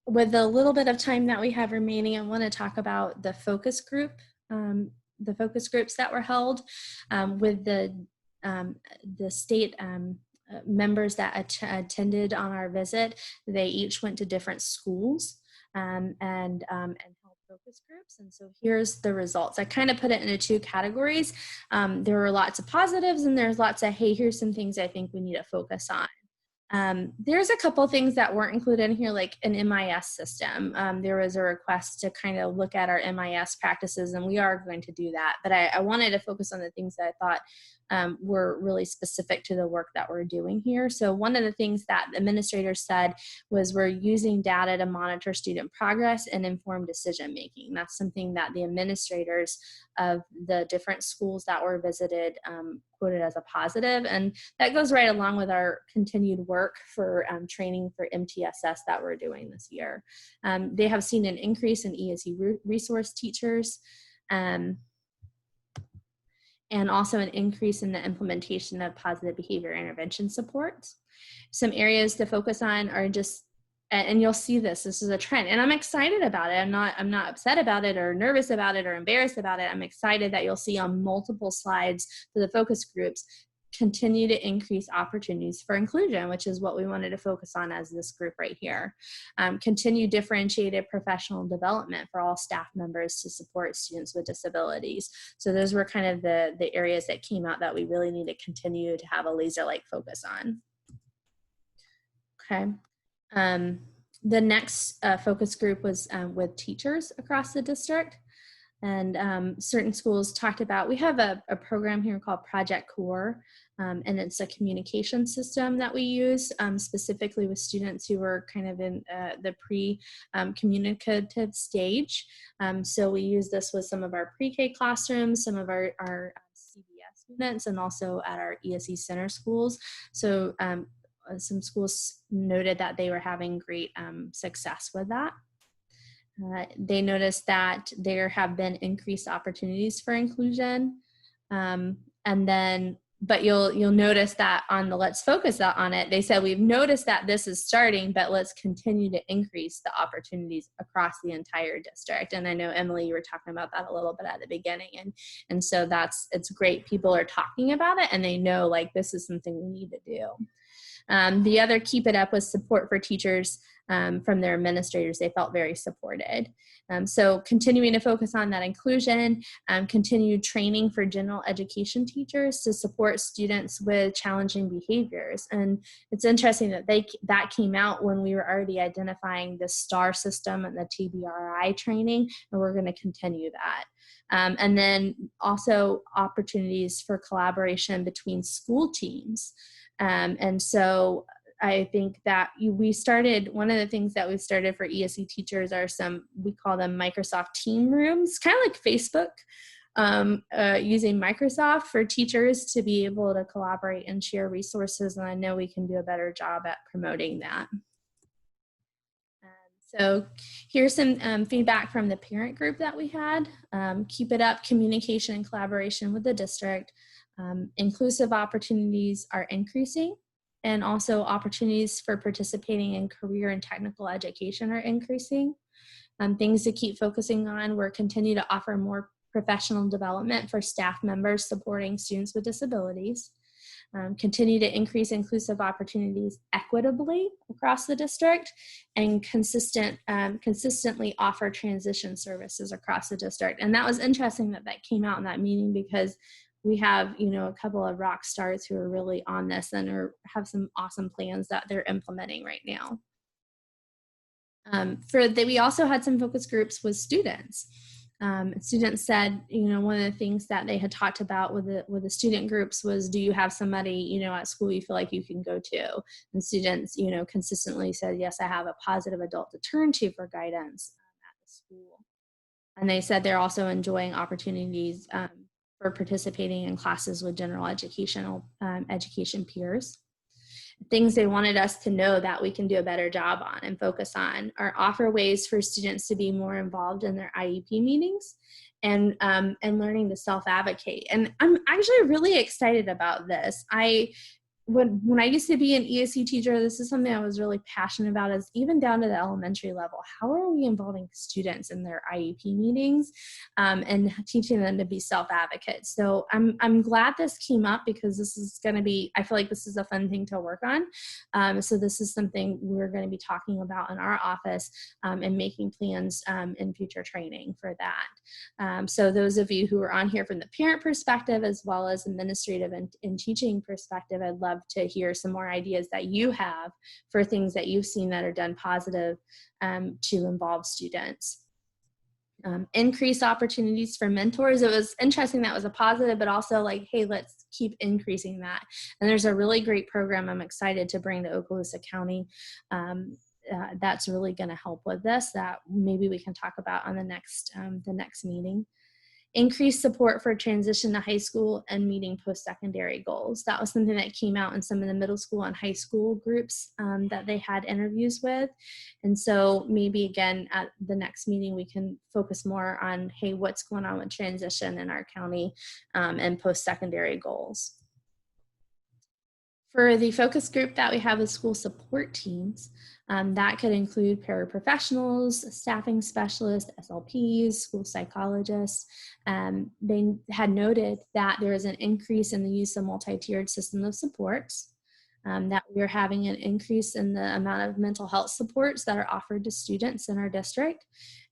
With the little bit of time that we have remaining, I want to talk about the focus group, the focus groups that were held with the state members that attended on our visit. They each went to different schools and held focus groups. And so here's the results. I kind of put it into two categories. There were lots of positives and there's lots of, hey, here's some things I think we need to focus on. There's a couple things that weren't included in here, like an MIS system. There was a request to kind of look at our MIS practices, and we are going to do that. But I wanted to focus on the things that I thought were really specific to the work that we're doing here. So one of the things that the administrators said was we're using data to monitor student progress and inform decision making. That's something that the administrators of the different schools that were visited quoted as a positive, and that goes right along with our continued work for training for MTSS that we're doing this year. They have seen an increase in ESE resource teachers, and also an increase in the implementation of positive behavior intervention supports. Some areas to focus on are just, and you'll see this is a trend, and I'm excited about it. I'm not upset about it or nervous about it or embarrassed about it. I'm excited that you'll see on multiple slides for the focus groups continue to increase opportunities for inclusion, which is what we wanted to focus on as this group right here. Continue differentiated professional development for all staff members to support students with disabilities. So those were kind of the areas that came out that we really need to continue to have a laser-like focus on. Okay. The next focus group was with teachers across the district. And certain schools talked about, we have a program here called Project Core, and it's a communication system that we use specifically with students who are kind of in the pre-communicative stage. So we use this with some of our pre-K classrooms, some of our CBS students, and also at our ESE center schools. So some schools noted that they were having great success with that. They noticed that there have been increased opportunities for inclusion. But you'll notice that on the let's focus on it, they said, we've noticed that this is starting, but let's continue to increase the opportunities across the entire district. And I know, Emily, you were talking about that a little bit at the beginning. And so it's great. People are talking about it and they know like this is something we need to do. The other keep it up was support for teachers from their administrators. They felt very supported. So continuing to focus on that inclusion, continued training for general education teachers to support students with challenging behaviors. And it's interesting that that came out when we were already identifying the STAR system and the TBRI training, and we're going to continue that. And then also opportunities for collaboration between school teams. And so I think that one of the things that we started for ESE teachers are we call them Microsoft Team Rooms, kind of like Facebook, using Microsoft for teachers to be able to collaborate and share resources. And I know we can do a better job at promoting that. So here's some feedback from the parent group that we had. Keep it up, communication and collaboration with the district. Inclusive opportunities are increasing, and also opportunities for participating in career and technical education are increasing. Things to keep focusing on, we're continue to offer more professional development for staff members supporting students with disabilities. Continue to increase inclusive opportunities equitably across the district, and consistently offer transition services across the district. And that was interesting that that came out in that meeting, because we have, you know, a couple of rock stars who are really on this and have some awesome plans that they're implementing right now. We also had some focus groups with students. Students said, you know, one of the things that they had talked about with the student groups was, do you have somebody, you know, at school you feel like you can go to? And students, you know, consistently said, yes, I have a positive adult to turn to for guidance at the school. And they said they're also enjoying opportunities for participating in classes with general education peers. Things they wanted us to know that we can do a better job on and focus on are offer ways for students to be more involved in their IEP meetings, and learning to self-advocate. And I'm actually really excited about this. When I used to be an ESE teacher, this is something I was really passionate about, is even down to the elementary level. How are we involving students in their IEP meetings and teaching them to be self-advocates? So I'm glad this came up, because this is going to be, I feel like this is a fun thing to work on. So this is something we're going to be talking about in our office and making plans in future training for that. So those of you who are on here from the parent perspective, as well as administrative and teaching perspective, I'd love to hear some more ideas that you have for things that you've seen that are done positive to involve students. Increase opportunities for mentors. It was interesting that was a positive, but also like, hey, let's keep increasing that. And there's a really great program I'm excited to bring to Okaloosa County that's really going to help with this, that maybe we can talk about on the next meeting. Increased support for transition to high school and meeting post-secondary goals. That was something that came out in some of the middle school and high school groups that they had interviews with. And so maybe again at the next meeting we can focus more on, hey, what's going on with transition in our county and post-secondary goals. For the focus group that we have with school support teams, that could include paraprofessionals, staffing specialists, SLPs, school psychologists. They had noted that there is an increase in the use of multi-tiered system of supports, that we're having an increase in the amount of mental health supports that are offered to students in our district,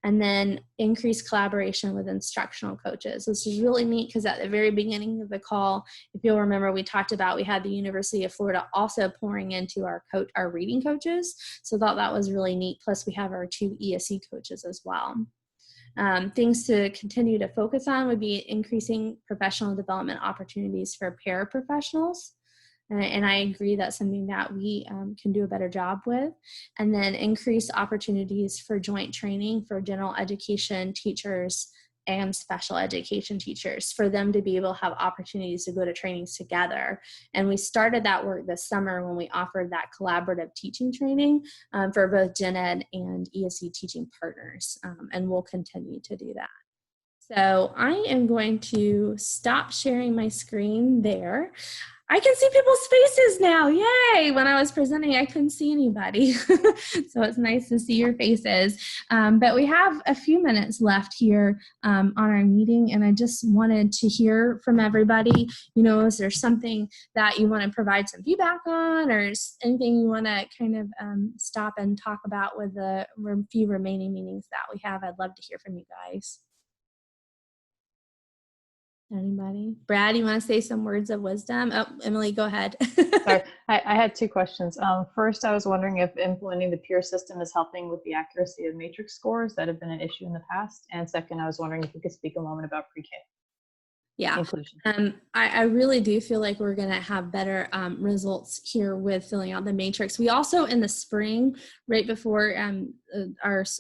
and then increased collaboration with instructional coaches. This is really neat, because at the very beginning of the call, if you'll remember, we talked about we had the University of Florida also pouring into our reading coaches. So I thought that was really neat. Plus we have our 2 ESE coaches as well. Things to continue to focus on would be increasing professional development opportunities for paraprofessionals. And I agree that's something that we can do a better job with. And then increase opportunities for joint training for general education teachers and special education teachers, for them to be able to have opportunities to go to trainings together. And we started that work this summer when we offered that collaborative teaching training for both gen ed and ESE teaching partners. And we'll continue to do that. So I am going to stop sharing my screen there. I can see people's faces now. Yay. When I was presenting, I couldn't see anybody. So it's nice to see your faces. But we have a few minutes left here on our meeting. And I just wanted to hear from everybody, you know, is there something that you want to provide some feedback on, or anything you want to kind of stop and talk about with the few remaining meetings that we have? I'd love to hear from you guys. Anybody? Brad, you want to say some words of wisdom? Oh, Emily, go ahead. Sorry, I had 2 questions. First, I was wondering if implementing the peer system is helping with the accuracy of matrix scores that have been an issue in the past. And second, I was wondering if you could speak a moment about pre-K. Yeah, inclusion. I really do feel like we're going to have better results here with filling out the matrix. We also, in the spring, right before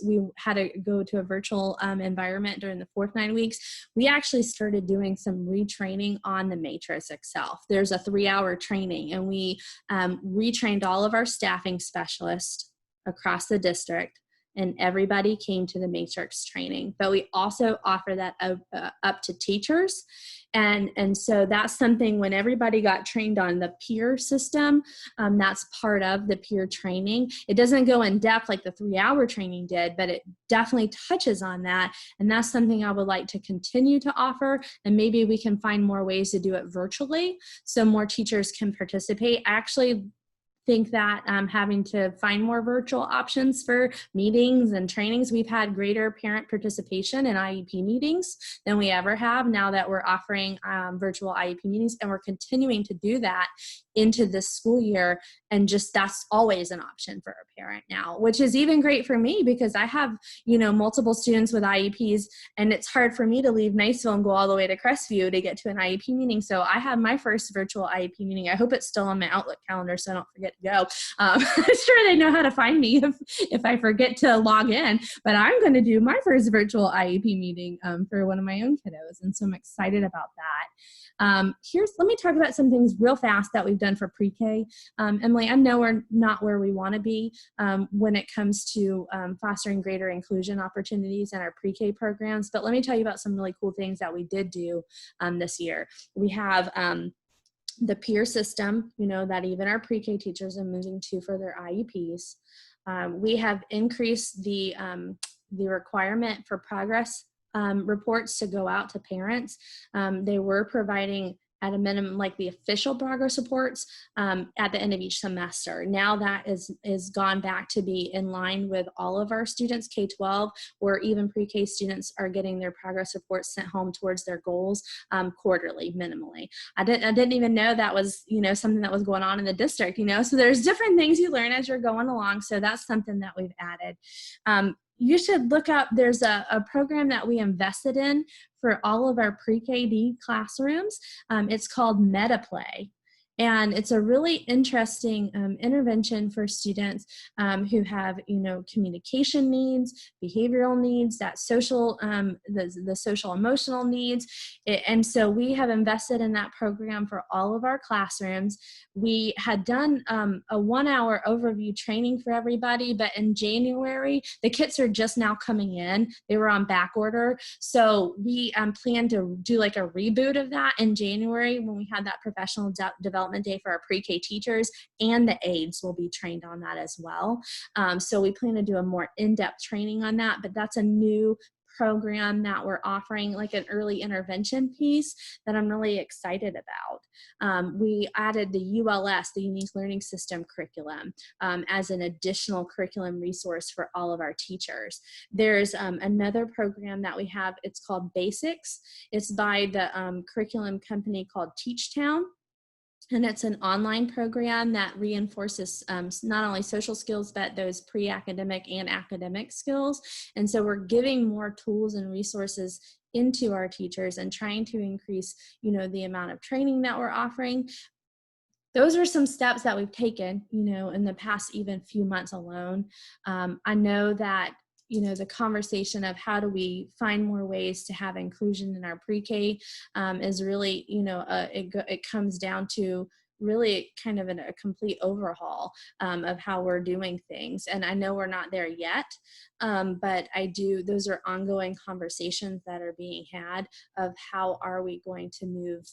we had to go to a virtual environment during the 4th 9 weeks, we actually started doing some retraining on the matrix itself. There's a 3-hour training, and we retrained all of our staffing specialists across the district and everybody came to the matrix training. But we also offer that up to teachers. And so that's something, when everybody got trained on the peer system, that's part of the peer training. It doesn't go in depth like the 3-hour training did, but it definitely touches on that. And that's something I would like to continue to offer. And maybe we can find more ways to do it virtually so more teachers can participate. I actually think that having to find more virtual options for meetings and trainings, we've had greater parent participation in IEP meetings than we ever have now that we're offering virtual IEP meetings, and we're continuing to do that into this school year. And just that's always an option for a parent now, which is even great for me because I have, multiple students with IEPs, and it's hard for me to leave Niceville and go all the way to Crestview to get to an IEP meeting. So I have my first virtual IEP meeting. I hope it's still on my Outlook calendar so I don't forget to go. I'm sure they know how to find me if I forget to log in, but I'm going to do my first virtual IEP meeting for one of my own kiddos. And so I'm excited about that. Let me talk about some things real fast that we've done for pre-K. Emily, I know we're not where we want to be when it comes to fostering greater inclusion opportunities in our pre-K programs, but let me tell you about some really cool things that we did do this year. We have the peer system, that even our pre-K teachers are moving to for their IEPs. We have increased the requirement for progress reports to go out to parents. They were providing at a minimum, like the official progress reports at the end of each semester. Now that is gone back to be in line with all of our students, K-12, where even pre-K students are getting their progress reports sent home towards their goals quarterly, minimally. I didn't even know that was, something that was going on in the district, so there's different things you learn as you're going along. So that's something that we've added. You should look up, there's a program that we invested in for all of our pre-KD classrooms. It's called MetaPlay. And it's a really interesting intervention for students who have, communication needs, behavioral needs, that social, the social emotional needs. And so we have invested in that program for all of our classrooms. We had done a 1-hour overview training for everybody, but in January, the kits are just now coming in. They were on back order. So we plan to do like a reboot of that in January when we had that professional development day for our pre-K teachers, and the aides will be trained on that as well. So we plan to do a more in-depth training on that, but that's a new program that we're offering, like an early intervention piece that I'm really excited about. We added the ULS, the Unique Learning System curriculum, as an additional curriculum resource for all of our teachers. There's another program that we have, it's called Basics. It's by the curriculum company called TeachTown. And it's an online program that reinforces not only social skills, but those pre-academic and academic skills. And so we're giving more tools and resources into our teachers and trying to increase, the amount of training that we're offering. Those are some steps that we've taken, in the past even few months alone. I know that the conversation of how do we find more ways to have inclusion in our pre-K is really, it comes down to really kind of a complete overhaul of how we're doing things. And I know we're not there yet, but those are ongoing conversations that are being had of how are we going to move,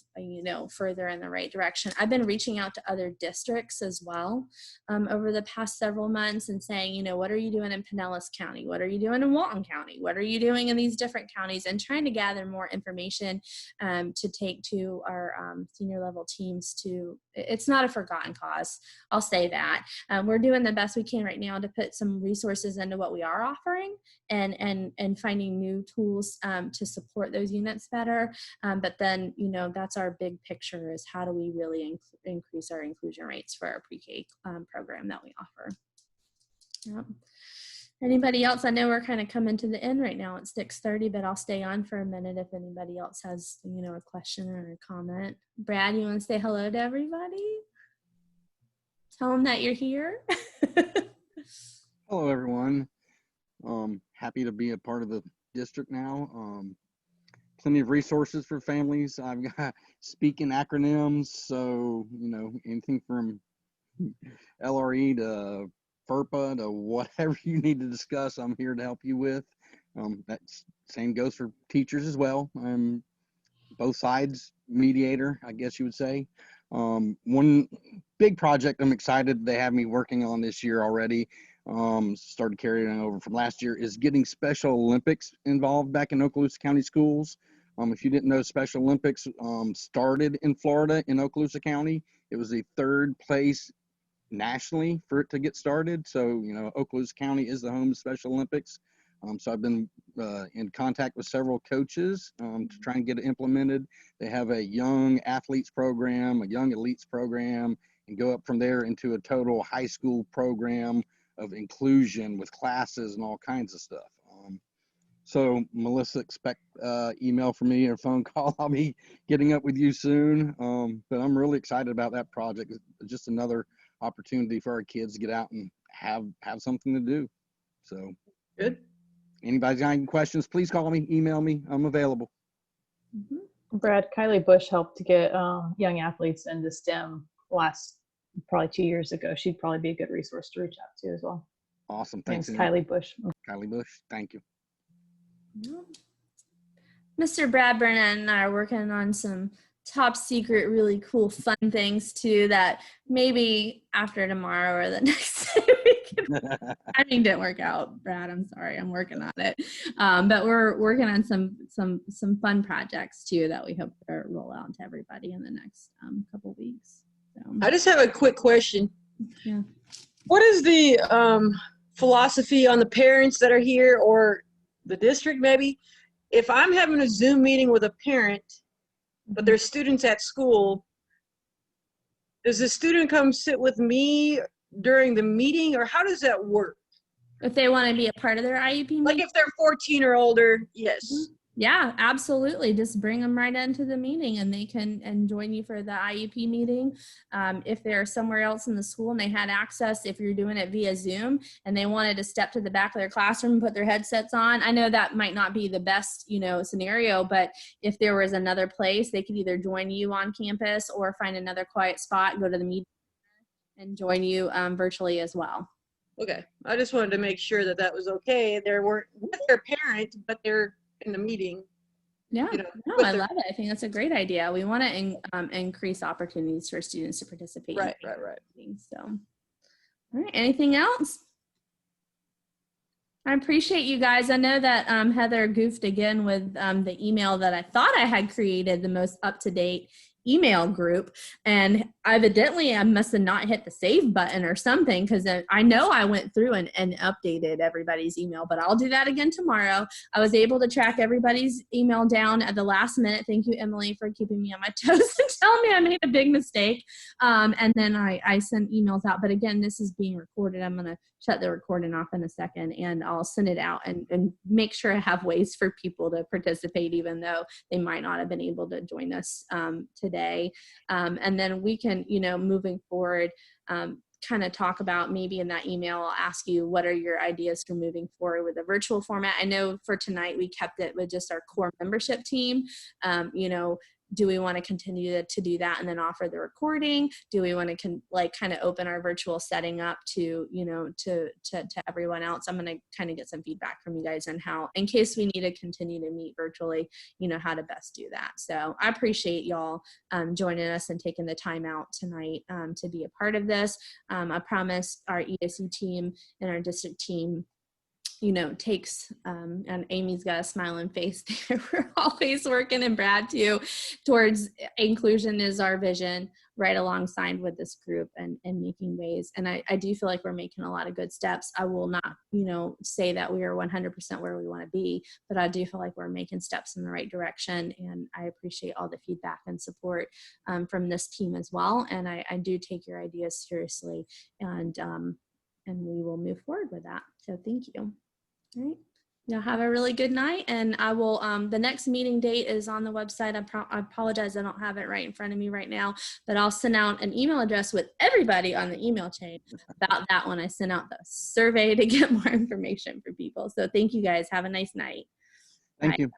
further in the right direction. I've been reaching out to other districts as well over the past several months and saying, what are you doing in Pinellas County? What are you doing in Walton County? What are you doing in these different counties? And trying to gather more information to take to our senior level teams to, it's not a forgotten cause. I'll say that. We're doing the best we can right now to put some resources into what we are offering and finding new tools to support those units better. But then, that's our big picture, is how do we really increase our inclusion rates for our pre-K program that we offer. Yep. Anybody else? I know we're kind of coming to the end right now. It's 6:30, but I'll stay on for a minute if anybody else has, a question or a comment. Brad, you want to say hello to everybody? Tell them that you're here. Hello, everyone. Happy to be a part of the district now. Plenty of resources for families. I've got speaking acronyms, so anything from LRE to FERPA to whatever you need to discuss, I'm here to help you with. That same goes for teachers as well. I'm both sides mediator, I guess you would say. One big project I'm excited they have me working on this year already, started carrying over from last year, is getting Special Olympics involved back in Okaloosa County schools. If you didn't know, Special Olympics started in Florida in Okaloosa County. It was the 3rd place nationally for it to get started. So, you know, Okaloosa County is the home of Special Olympics. So I've been in contact with several coaches to try and get it implemented. They have a young athletes program, a young elites program, and go up from there into a total high school program of inclusion with classes and all kinds of stuff. So Melissa, expect email from me or phone call. I'll be getting up with you soon. But I'm really excited about that project. It's just another opportunity for our kids to get out and have something to do. So Good. Anybody's got any questions, please call me, email me. I'm available. Brad, Kylie Bush helped to get young athletes into STEM probably 2 years ago. She'd probably be a good resource to reach out to as well. Awesome. Her Thanks. name's Kylie Bush. Kylie Bush. Thank you. Mr. Bradburn and I are working on some top secret, really cool, fun things too that maybe after tomorrow or the next day we can. I mean, didn't work out, Brad. I'm sorry. I'm working on it. But we're working on some fun projects too that we hope to roll out to everybody in the next couple weeks. So. I just have a quick question. Yeah. What is the philosophy on the parents that are here or the district maybe? If I'm having a Zoom meeting with a parent, but there's students at school, does the student come sit with me during the meeting, or how does that work? If they want to be a part of their IEP meeting? Like if they're 14 or older, yes. Yeah, absolutely. Just bring them right into the meeting and they can join you for the IEP meeting. If they're somewhere else in the school and they had access, if you're doing it via Zoom and they wanted to step to the back of their classroom and put their headsets on, I know that might not be the best, scenario, but if there was another place, they could either join you on campus or find another quiet spot, go to the meeting and join you virtually as well. Okay. I just wanted to make sure that that was okay. They weren't with their parent, but they're in the meeting. Yeah, no, I love it. I think that's a great idea. We want to increase opportunities for students to participate. Right. So, all right. Anything else? I appreciate you guys. I know that Heather goofed again with the email that I thought I had created the most up-to-date email group, and evidently I must have not hit the save button or something, because I know I went through and updated everybody's email, but I'll do that again tomorrow. I was able to track everybody's email down at the last minute. Thank you, Emily, for keeping me on my toes and telling me I made a big mistake. And then I sent emails out, but again, this is being recorded. I'm going to shut the recording off in a second and I'll send it out and make sure I have ways for people to participate, even though they might not have been able to join us today. And then we can, moving forward, kind of talk about, maybe in that email, I'll ask you, what are your ideas for moving forward with a virtual format? I know for tonight, we kept it with just our core membership team. Do we want to continue to do that and then offer the recording? Do we want to kind of open our virtual setting up to, to everyone else? I'm going to kind of get some feedback from you guys on how, in case we need to continue to meet virtually, how to best do that. So I appreciate y'all joining us and taking the time out tonight to be a part of this. I promise our ESE team and our district team takes, and Amy's got a smiling face there. We're always working, and Brad too, towards inclusion is our vision, right alongside with this group and making ways. And I do feel like we're making a lot of good steps. I will not, say that we are 100% where we want to be, but I do feel like we're making steps in the right direction. And I appreciate all the feedback and support from this team as well. And I do take your ideas seriously, and we will move forward with that. So thank you. All right. Y'all have a really good night, and I will, the next meeting date is on the website. I apologize, I don't have it right in front of me right now, but I'll send out an email address with everybody on the email chain about that when I send out the survey to get more information for people. So thank you guys. Have a nice night. Thank you.